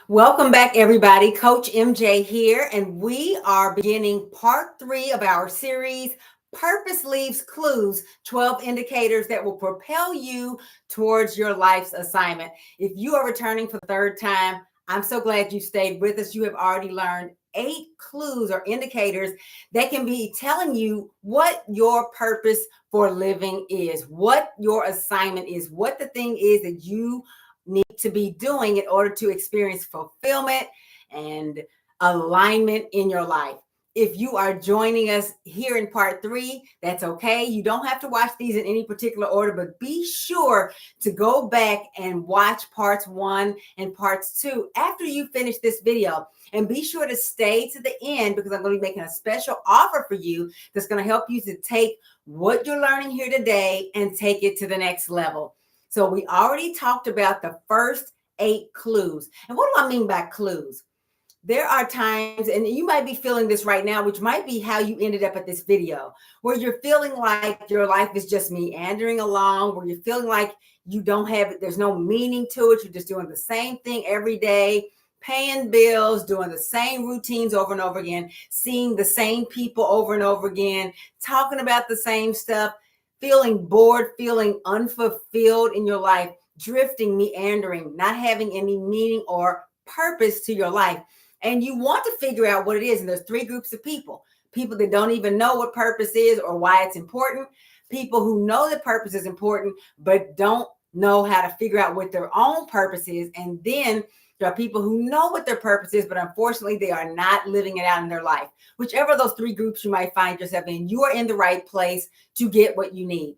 Welcome back, everybody. Coach MJ here, and we are beginning part 3 of our series, Purpose Leaves Clues 12 Indicators that will propel you towards your life's assignment. If you are returning for the third time, I'm so glad you stayed with us. You have already learned 8 clues or indicators that can be telling you what your purpose for living is, what your assignment is, what the thing is that you need to be doing in order to experience fulfillment and alignment in your life. If you are joining us here in part 3, that's okay. You don't have to watch these in any particular order, but be sure to go back and watch parts 1 and parts 2 after you finish this video. And be sure to stay to the end because I'm going to be making a special offer for you that's going to help you to take what you're learning here today and take it to the next level. So we already talked about the first 8 clues. And what do I mean by clues? There are times, and you might be feeling this right now, which might be how you ended up at this video, where you're feeling like your life is just meandering along, where you're feeling like you don't have it, there's no meaning to it. You're just doing the same thing every day, paying bills, doing the same routines over and over again, seeing the same people over and over again, talking about the same stuff, feeling bored, feeling unfulfilled in your life, drifting, meandering, not having any meaning or purpose to your life. And you want to figure out what it is. And there's 3 groups of people that don't even know what purpose is or why it's important, people who know that purpose is important, but don't know how to figure out what their own purpose is. And then there are people who know what their purpose is, but unfortunately, they are not living it out in their life. Whichever of those 3 groups you might find yourself in, you are in the right place to get what you need.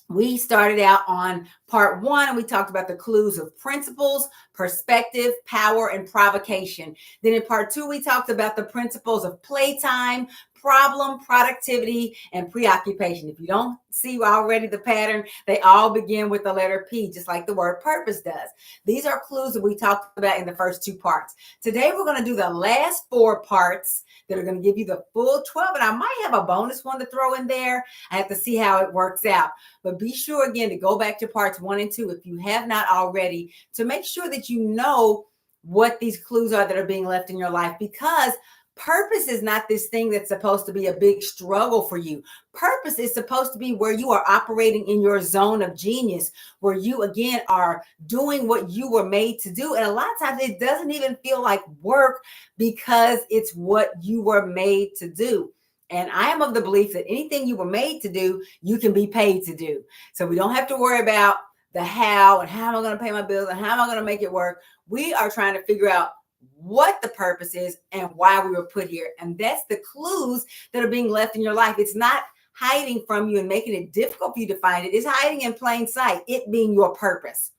We started out on part 1 and we talked about the clues of principles, perspective, power, and provocation. Then in part 2, we talked about the principles of playtime, problem, productivity, and preoccupation. If you don't see already the pattern, they all begin with the letter P, just like the word purpose does. These are clues that we talked about in the first 2 parts. Today, we're going to do the last 4 parts that are going to give you the full 12. And I might have a bonus one to throw in there. I have to see how it works out. But be sure, again, to go back to parts 1 and 2 if you have not already, to make sure that you know what these clues are that are being left in your life, because purpose is not this thing that's supposed to be a big struggle for you. Purpose is supposed to be where you are operating in your zone of genius, where you, again, are doing what you were made to do. And a lot of times it doesn't even feel like work because it's what you were made to do. And I am of the belief that anything you were made to do, you can be paid to do. So we don't have to worry about the how and how am I going to pay my bills and how am I going to make it work. We are trying to figure out what the purpose is and why we were put here. And that's the clues that are being left in your life. It's not hiding from you and making it difficult for you to find it. It's hiding in plain sight, it being your purpose,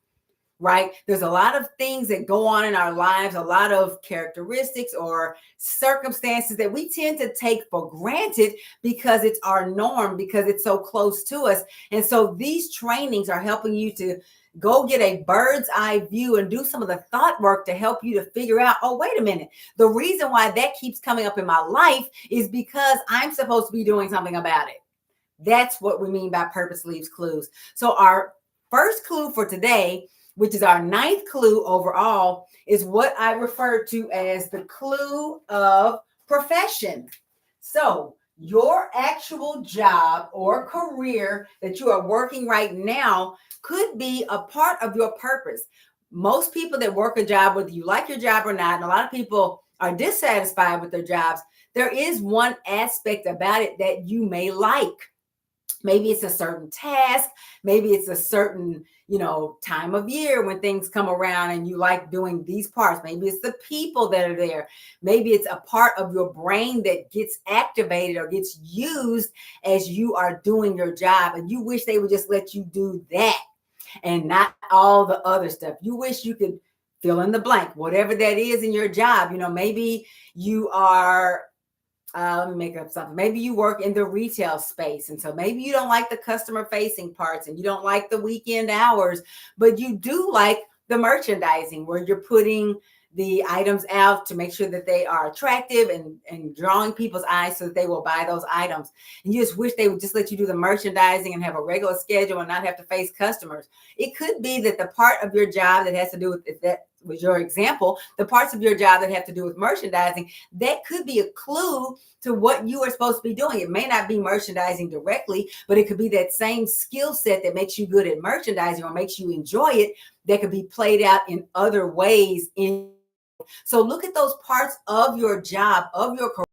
right? There's a lot of things that go on in our lives, a lot of characteristics or circumstances that we tend to take for granted because it's our norm, because it's so close to us. And so these trainings are helping you to go get a bird's eye view and do some of the thought work to help you to figure out, oh, wait a minute. The reason why that keeps coming up in my life is because I'm supposed to be doing something about it. That's what we mean by purpose leaves clues. So our first clue for today, which is our 9th clue overall, is what I refer to as the clue of profession. So your actual job or career that you are working right now could be a part of your purpose. Most people that work a job, whether you like your job or not, and a lot of people are dissatisfied with their jobs, there is one aspect about it that you may like. Maybe it's a certain task. Maybe it's a certain, time of year when things come around and you like doing these parts. Maybe it's the people that are there. Maybe it's a part of your brain that gets activated or gets used as you are doing your job. And you wish they would just let you do that and not all the other stuff. You wish you could fill in the blank, whatever that is in your job. Maybe you are let me make up something. Maybe you work in the retail space. And so maybe you don't like the customer facing parts and you don't like the weekend hours, but you do like the merchandising where you're putting the items out to make sure that they are attractive and drawing people's eyes so that they will buy those items. And you just wish they would just let you do the merchandising and have a regular schedule and not have to face customers. It could be that the part of your job that has to do with, if that was your example, the parts of your job that have to do with merchandising, that could be a clue to what you are supposed to be doing. It may not be merchandising directly, but it could be that same skill set that makes you good at merchandising or makes you enjoy it that could be played out in other ways. So look at those parts of your job, of your career,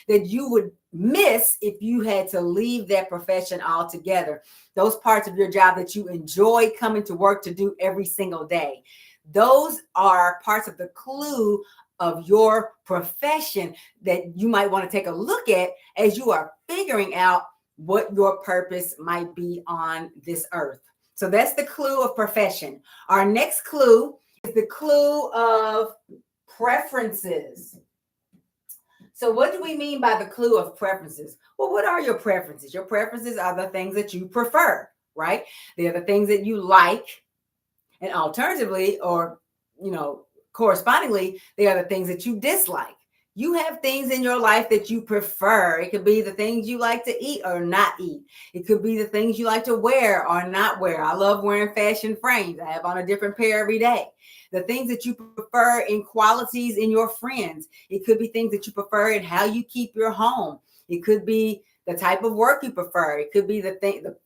that you would miss if you had to leave that profession altogether. Those parts of your job that you enjoy coming to work to do every single day. Those are parts of the clue of your profession that you might want to take a look at as you are figuring out what your purpose might be on this earth. So that's the clue of profession. Our next clue is the clue of preferences. So what do we mean by the clue of preferences? Well, what are your preferences? Your preferences are the things that you prefer, right? They're the things that you like. And alternatively, or, correspondingly, they are the things that you dislike. You have things in your life that you prefer. It could be the things you like to eat or not eat. It could be the things you like to wear or not wear. I love wearing fashion frames. I have on a different pair every day. The things that you prefer in qualities in your friends. It could be things that you prefer in how you keep your home. It could be the type of work you prefer. It could be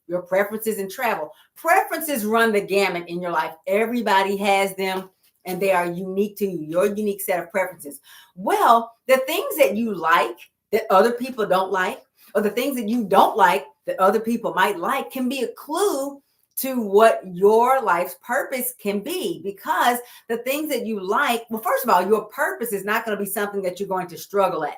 your preferences in travel. Preferences run the gamut in your life. Everybody has them, and they are unique to you, your unique set of preferences. Well, the things that you like that other people don't like, or the things that you don't like that other people might like, can be a clue to what your life's purpose can be. Because the things that you like, well, first of all, your purpose is not going to be something that you're going to struggle at.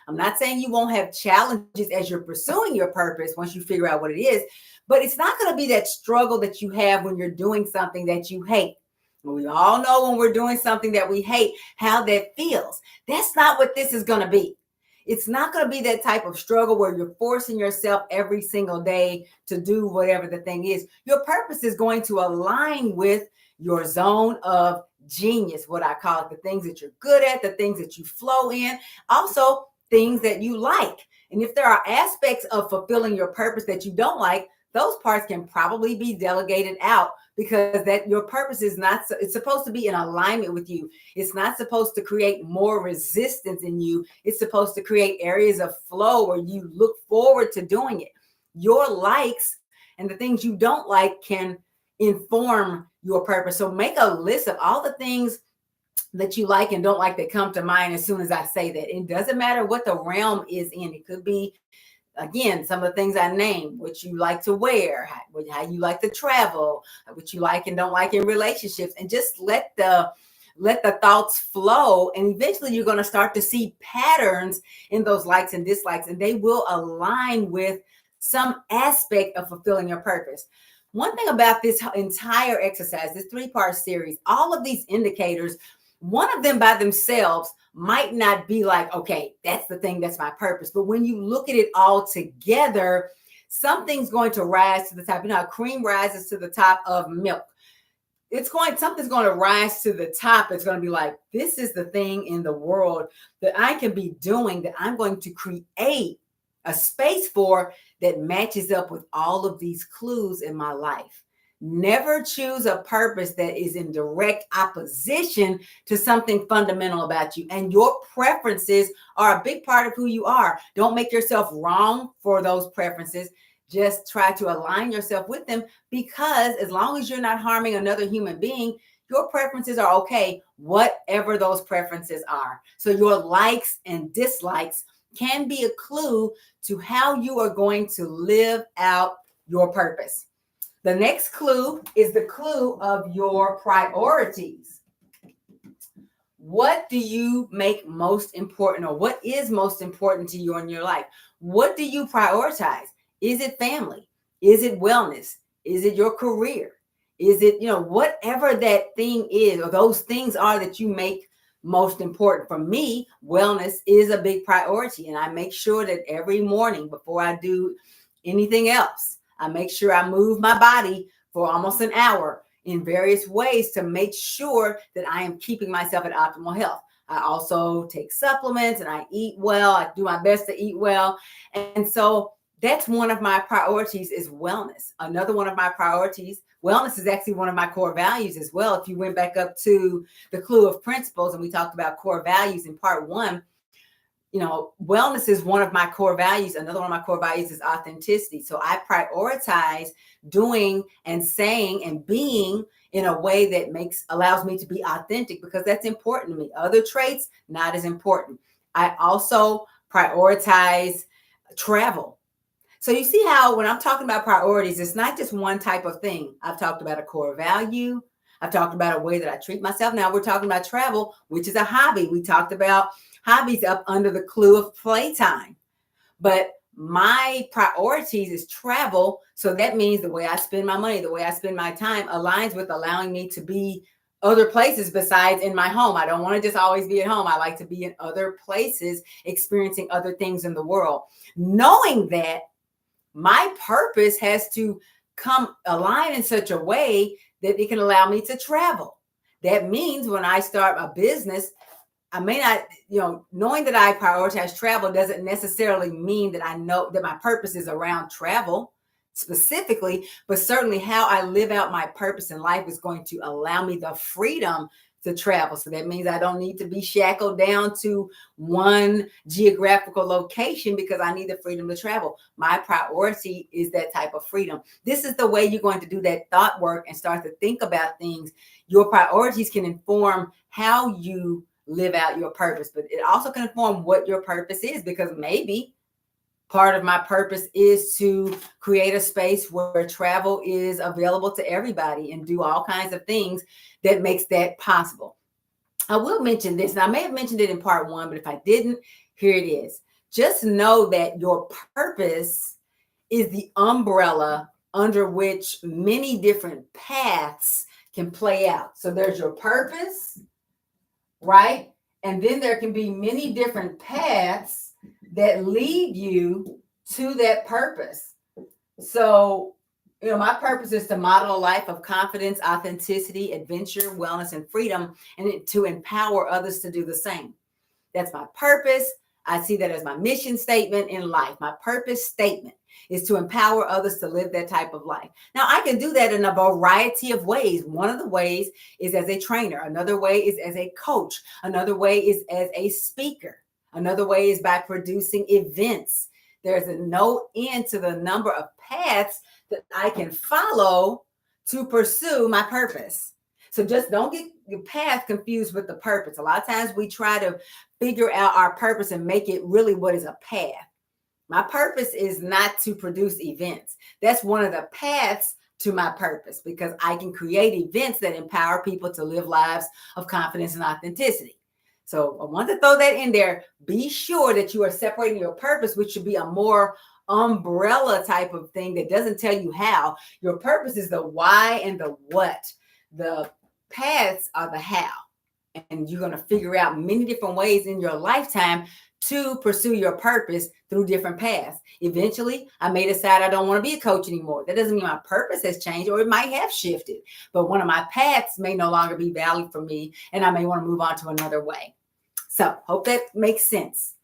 I'm not saying you won't have challenges as you're pursuing your purpose once you figure out what it is, but it's not going to be that struggle that you have when you're doing something that you hate. We all know when we're doing something that we hate, how that feels. That's not what this is going to be. It's not going to be that type of struggle where you're forcing yourself every single day to do whatever the thing is. Your purpose is going to align with your zone of genius, what I call it, the things that you're good at, the things that you flow in, also things that you like. And if there are aspects of fulfilling your purpose that you don't like, those parts can probably be delegated out, because that your purpose is not, it's supposed to be in alignment with you. It's not supposed to create more resistance in you. It's supposed to create areas of flow where you look forward to doing it. Your likes and the things you don't like can inform your purpose. So make a list of all the things that you like and don't like that come to mind as soon as I say that. It doesn't matter what the realm is in. It could be, again, some of the things I named, what you like to wear, how you like to travel, what you like and don't like in relationships, and just let the thoughts flow. And eventually you're going to start to see patterns in those likes and dislikes, and they will align with some aspect of fulfilling your purpose. One thing about this entire exercise, this 3-part series, all of these indicators, one of them by themselves might not be like, okay, that's the thing, that's my purpose. But when you look at it all together, something's going to rise to the top. You know how cream rises to the top of milk. Something's going to rise to the top. It's going to be like, this is the thing in the world that I can be doing, that I'm going to create a space for that matches up with all of these clues in my life. Never choose a purpose that is in direct opposition to something fundamental about you. And your preferences are a big part of who you are. Don't make yourself wrong for those preferences. Just try to align yourself with them, because as long as you're not harming another human being, your preferences are okay, whatever those preferences are. So your likes and dislikes can be a clue to how you are going to live out your purpose. The next clue is the clue of your priorities. What do you make most important, or what is most important to you in your life? What do you prioritize? Is it family? Is it wellness? Is it your career? Is it, whatever that thing is, or those things are that you make most important? For me, wellness is a big priority. And I make sure that every morning before I do anything else, I make sure I move my body for almost an hour in various ways to make sure that I am keeping myself in optimal health. I also take supplements and I eat well. I do my best to eat well. And so that's one of my priorities is wellness. Another one of my priorities, wellness is actually one of my core values as well. If you went back up to the clue of principles and we talked about core values in part 1, wellness is one of my core values. Another one of my core values is authenticity. So I prioritize doing and saying and being in a way that allows me to be authentic, because that's important to me. Other traits, not as important. I also prioritize travel. So you see how when I'm talking about priorities, it's not just one type of thing. I've talked about a core value. I've talked about a way that I treat myself. Now we're talking about travel, which is a hobby. We talked about hobbies up under the clue of playtime. But my priorities is travel. So that means the way I spend my money, the way I spend my time aligns with allowing me to be other places besides in my home. I don't want to just always be at home. I like to be in other places, experiencing other things in the world. Knowing that my purpose has to come align in such a way that it can allow me to travel. That means when I start a business, I may not, knowing that I prioritize travel doesn't necessarily mean that I know that my purpose is around travel specifically, but certainly how I live out my purpose in life is going to allow me the freedom to travel. So that means I don't need to be shackled down to one geographical location because I need the freedom to travel. My priority is that type of freedom. This is the way you're going to do that thought work and start to think about things. Your priorities can inform how you live out your purpose, but it also can inform what your purpose is, because maybe part of my purpose is to create a space where travel is available to everybody and do all kinds of things that makes that possible. I will mention this, and I may have mentioned it in part 1, but if I didn't, here it is. Just know that your purpose is the umbrella under which many different paths can play out. So there's your purpose, right? And then there can be many different paths that lead you to that purpose. So, my purpose is to model a life of confidence, authenticity, adventure, wellness, and freedom, and to empower others to do the same. That's my purpose. I see that as my mission statement in life. My purpose statement is to empower others to live that type of life. Now, I can do that in a variety of ways. One of the ways is as a trainer. Another way is as a coach. Another way is as a speaker. Another way is by producing events. There's no end to the number of paths that I can follow to pursue my purpose. So just don't get your path confused with the purpose. A lot of times we try to figure out our purpose and make it really what is a path. My purpose is not to produce events. That's one of the paths to my purpose, because I can create events that empower people to live lives of confidence and authenticity. So I want to throw that in there. Be sure that you are separating your purpose, which should be a more umbrella type of thing that doesn't tell you how. Your purpose is the why and the what. The paths are the how. And you're going to figure out many different ways in your lifetime to pursue your purpose through different paths. Eventually, I may decide I don't want to be a coach anymore. That doesn't mean my purpose has changed, or it might have shifted. But one of my paths may no longer be valid for me, and I may want to move on to another way. So, hope that makes sense.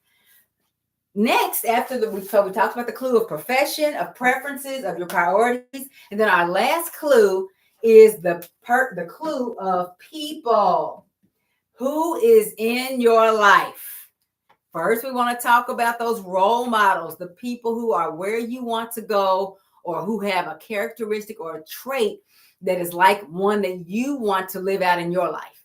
Next, we talked about the clue of profession, of preferences, of your priorities. And then our last clue is the clue of people. Who is in your life? First, we want to talk about those role models, the people who are where you want to go, or who have a characteristic or a trait that is like one that you want to live out in your life,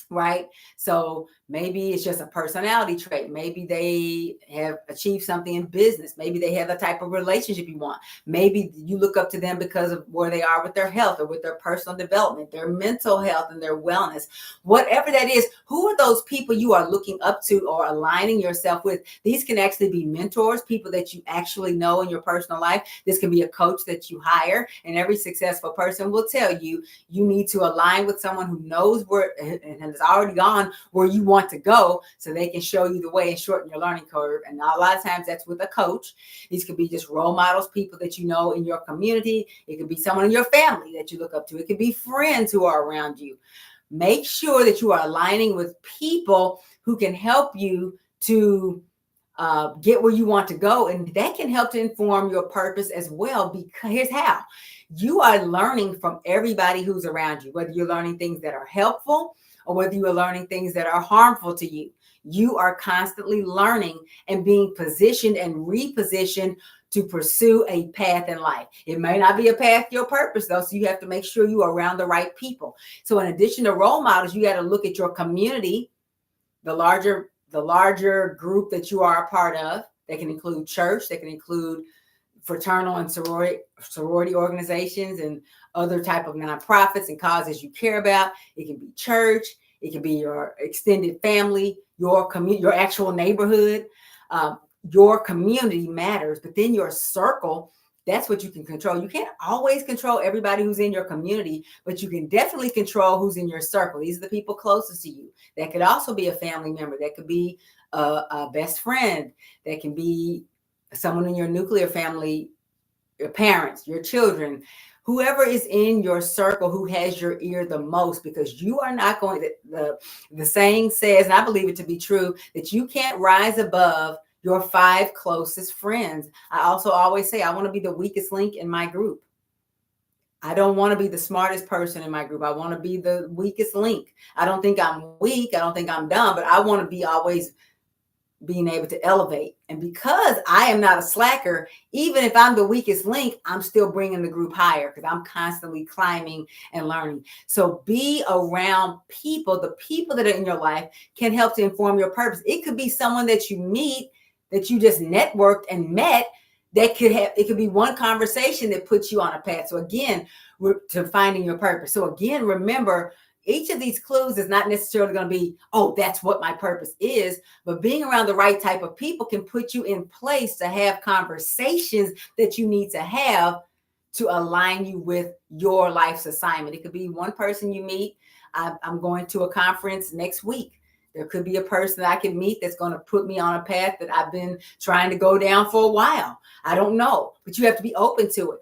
right? So maybe it's just a personality trait. Maybe they have achieved something in business. Maybe they have the type of relationship you want. Maybe you look up to them because of where they are with their health or with their personal development, their mental health and their wellness. Whatever that is, who are those people you are looking up to or aligning yourself with? These can actually be mentors, people that you actually know in your personal life. This can be a coach that you hire, and every successful person will tell you, you need to align with someone who knows where and that's already gone where you want to go, so they can show you the way and shorten your learning curve. And a lot of times that's with a coach. These could be just role models, people that you know in your community. It could be someone in your family that you look up to. It could be friends who are around you. Make sure that you are aligning with people who can help you to get where you want to go. And that can help to inform your purpose as well, because here's how. You are learning from everybody who's around you, whether you're learning things that are helpful or whether you are learning things that are harmful to you. You are constantly learning and being positioned and repositioned to pursue a path in life. It may not be a path to your purpose, though, so you have to make sure you are around the right people. So in addition to role models, you got to look at your community, the larger group that you are a part of. That can include church, that can include fraternal and sorority organizations and other type of nonprofits and causes you care about. It can be church, it can be your extended family, your actual neighborhood. Your community matters, but then your circle, that's what you can control. You can't always control everybody who's in your community, but you can definitely control who's in your circle. These are the people closest to you. That could also be a family member. That could be a best friend. That can be someone in your nuclear family, your parents, your children, whoever is in your circle who has your ear the most, because you are not going to, the saying says, and I believe it to be true, that you can't rise above your 5 closest friends. I also always say, I want to be the weakest link in my group. I don't want to be the smartest person in my group. I want to be the weakest link. I don't think I'm weak. I don't think I'm dumb, but I want to be always being able to elevate. And because I am not a slacker, even if I'm the weakest link, I'm still bringing the group higher because I'm constantly climbing and learning. So be around people. The people that are in your life can help to inform your purpose. It could be someone that you meet, that you just networked and met, that could have, it could be one conversation that puts you on a path. So again, to finding your purpose. So again, remember, each of these clues is not necessarily going to be, oh, that's what my purpose is, but being around the right type of people can put you in place to have conversations that you need to have to align you with your life's assignment. It could be one person you meet. I'm going to a conference next week. There could be a person that I can meet that's going to put me on a path that I've been trying to go down for a while. I don't know, but you have to be open to it.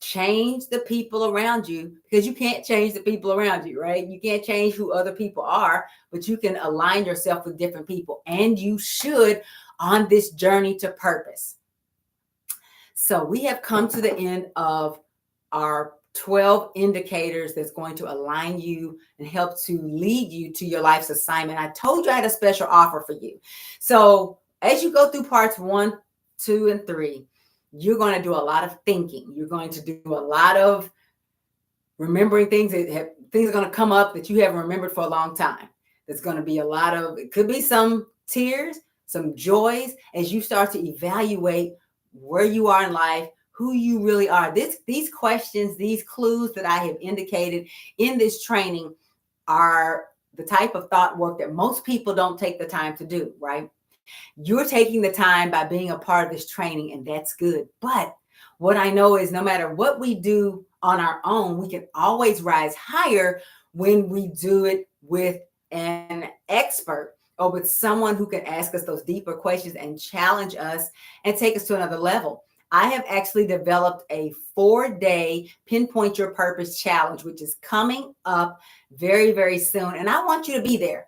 Change the people around you, because you can't change the people around you, right? You can't change who other people are, but you can align yourself with different people, and you should on this journey to purpose. So we have come to the end of our 12 indicators that's going to align you and help to lead you to your life's assignment. I told you I had a special offer for you. So as you go through parts 1, 2, and 3, you're going to do a lot of thinking. You're going to do a lot of remembering things things are going to come up that you haven't remembered for a long time. There's going to be a lot of, it could be some tears, some joys as you start to evaluate where you are in life, who you really are. These questions, these clues that I have indicated in this training are the type of thought work that most people don't take the time to do, right? You're taking the time by being a part of this training, and that's good. But what I know is no matter what we do on our own, we can always rise higher when we do it with an expert or with someone who can ask us those deeper questions and challenge us and take us to another level. I have actually developed a 4-day Pinpoint Your Purpose challenge, which is coming up very, very soon. And I want you to be there.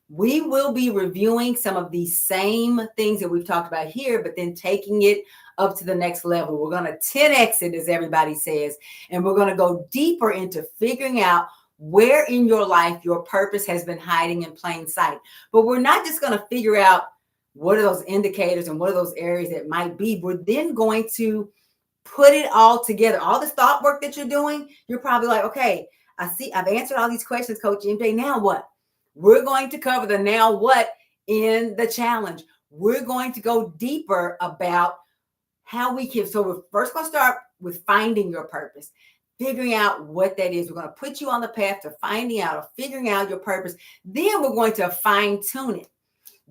We will be reviewing some of these same things that we've talked about here, but then taking it up to the next level. We're going to 10X it, as everybody says, and we're going to go deeper into figuring out where in your life your purpose has been hiding in plain sight. But we're not just going to figure out what are those indicators and what are those areas that might be. We're then going to put it all together. All this thought work that you're doing, you're probably like, okay, I see, I've answered all these questions, Coach MJ. Now what? We're going to cover the now what in the challenge. We're going to go deeper about how we can. So we're first going to start with finding your purpose, figuring out what that is. We're going to put you on the path to finding out or figuring out your purpose. Then we're going to fine tune it.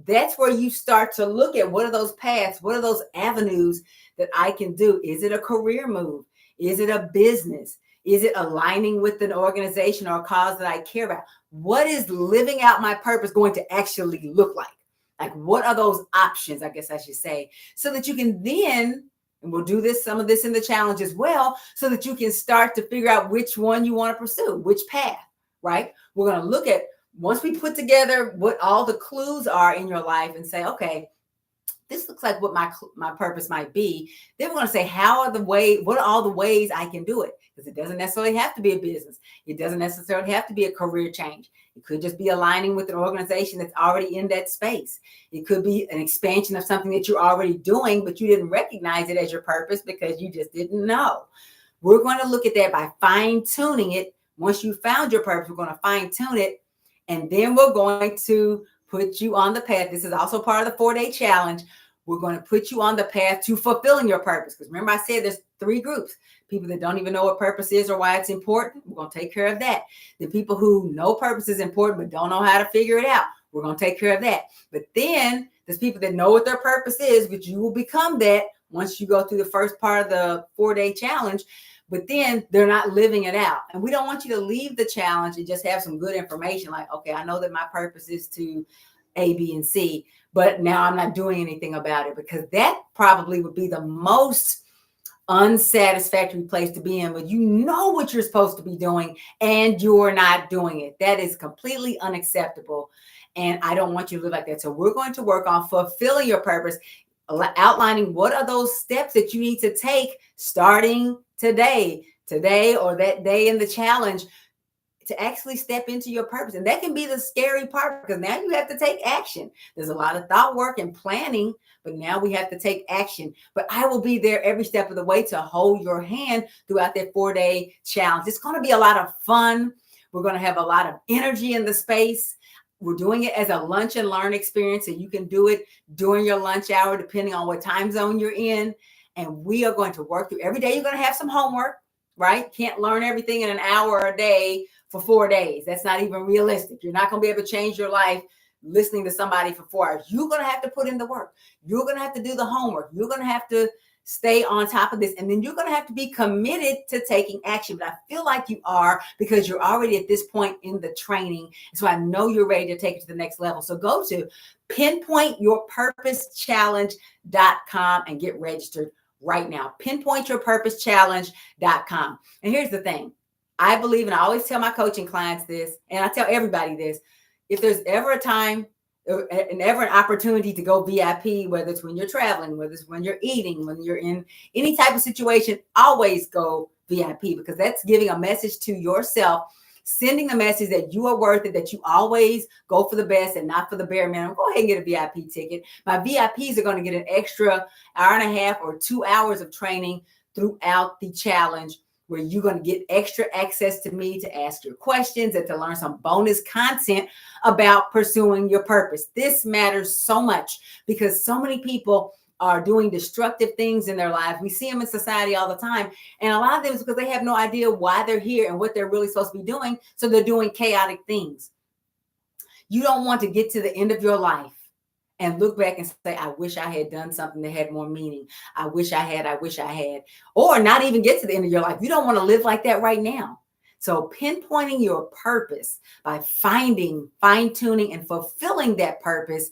That's where you start to look at what are those paths, what are those avenues that I can do? Is it a career move? Is it a business? Is it aligning with an organization or a cause that I care about? what is living out my purpose going to actually look like? Like, what are those options, I guess I should say, so that you can then, and we'll do this, some of this in the challenge as well, so that you can start to figure out which one you want to pursue, which path, right? We're going to look at, once we put together what all the clues are in your life and say, okay, this looks like what my purpose might be. Then we're going to say, what are all the ways I can do it? Because it doesn't necessarily have to be a business. It doesn't necessarily have to be a career change. It could just be aligning with an organization that's already in that space. It could be an expansion of something that you're already doing, but you didn't recognize it as your purpose because you just didn't know. We're going to look at that by fine tuning it. Once you found your purpose, we're going to fine tune it. And then we're going to put you on the path. This is also part of the 4-day challenge. We're going to put you on the path to fulfilling your purpose. Because remember, I said there's 3 groups. People that don't even know what purpose is or why it's important. We're going to take care of that. The people who know purpose is important but don't know how to figure it out. We're going to take care of that. But then there's people that know what their purpose is, but you will become that once you go through the first part of the 4-day challenge. But then they're not living it out. And we don't want you to leave the challenge and just have some good information like, okay, I know that my purpose is to A, B, and C, but now I'm not doing anything about it, because that probably would be the most unsatisfactory place to be in. But you know what you're supposed to be doing and you're not doing it. That is completely unacceptable. And I don't want you to live like that. So we're going to work on fulfilling your purpose, outlining what are those steps that you need to take starting today or that day in the challenge to actually step into your purpose. And that can be the scary part, because now you have to take action. There's a lot of thought work and planning, but now we have to take action. But I will be there every step of the way to hold your hand throughout that 4-day challenge. It's going to be a lot of fun. We're going to have a lot of energy in the space. We're doing it as a lunch and learn experience, so you can do it during your lunch hour, depending on what time zone you're in. And we are going to work through every day. You're going to have some homework, right? Can't learn everything in an hour a day for 4 days. That's not even realistic. You're not going to be able to change your life listening to somebody for 4 hours. You're going to have to put in the work. You're going to have to do the homework. You're going to have to stay on top of this. And then you're going to have to be committed to taking action. But I feel like you are, because you're already at this point in the training. So I know you're ready to take it to the next level. So go to pinpointyourpurposechallenge.com and get registered right now. Pinpointyourpurposechallenge.com. And here's the thing. I believe, and I always tell my coaching clients this, and I tell everybody this, if there's ever a time and ever an opportunity to go VIP, whether it's when you're traveling, whether it's when you're eating, when you're in any type of situation, always go VIP, because that's giving a message to yourself, sending the message that you are worth it, that you always go for the best and not for the bare minimum. Go ahead and get a VIP ticket. My VIPs are going to get an extra hour and a half or 2 hours of training throughout the challenge, where you're going to get extra access to me to ask your questions and to learn some bonus content about pursuing your purpose. This matters so much, because so many people are doing destructive things in their lives. We see them in society all the time. And a lot of them is because they have no idea why they're here and what they're really supposed to be doing. So they're doing chaotic things. You don't want to get to the end of your life and look back and say, I wish I had done something that had more meaning. I wish I had, or not even get to the end of your life. You don't want to live like that right now. So pinpointing your purpose by finding, fine-tuning, and fulfilling that purpose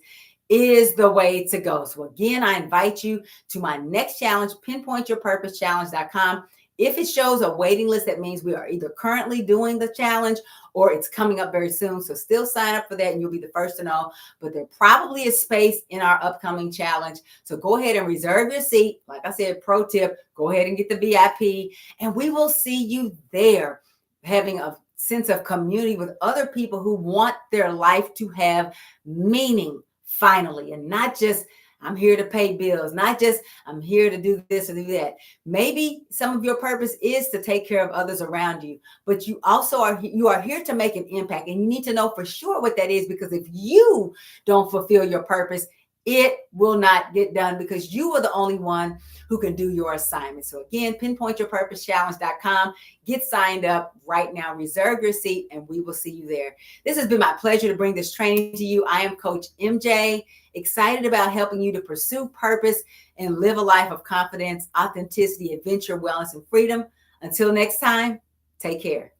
is the way to go. So again, I invite you to my next challenge, pinpointyourpurposechallenge.com. If it shows a waiting list, that means we are either currently doing the challenge or it's coming up very soon. So still sign up for that and you'll be the first to know. But there probably is space in our upcoming challenge. So go ahead and reserve your seat. Like I said, pro tip, go ahead and get the VIP, and we will see you there, having a sense of community with other people who want their life to have meaning finally, and not just I'm here to pay bills, not just I'm here to do this or do that. Maybe some of your purpose is to take care of others around you, but you also are here to make an impact, and you need to know for sure what that is, because if you don't fulfill your purpose, it will not get done, because you are the only one who can do your assignment. So again, pinpointyourpurposechallenge.com. Get signed up right now, reserve your seat, and we will see you there. This has been my pleasure to bring this training to you. I am Coach MJ, excited about helping you to pursue purpose and live a life of confidence, authenticity, adventure, wellness, and freedom. Until next time, take care.